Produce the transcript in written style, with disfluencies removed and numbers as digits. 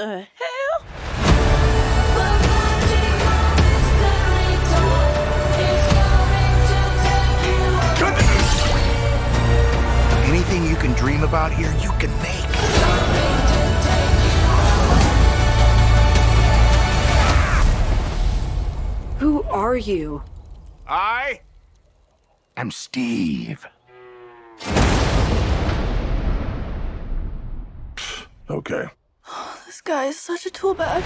the hell? Anything you can dream about here, you can make. Who are you? I am Steve. Okay. This guy is such a tool bag.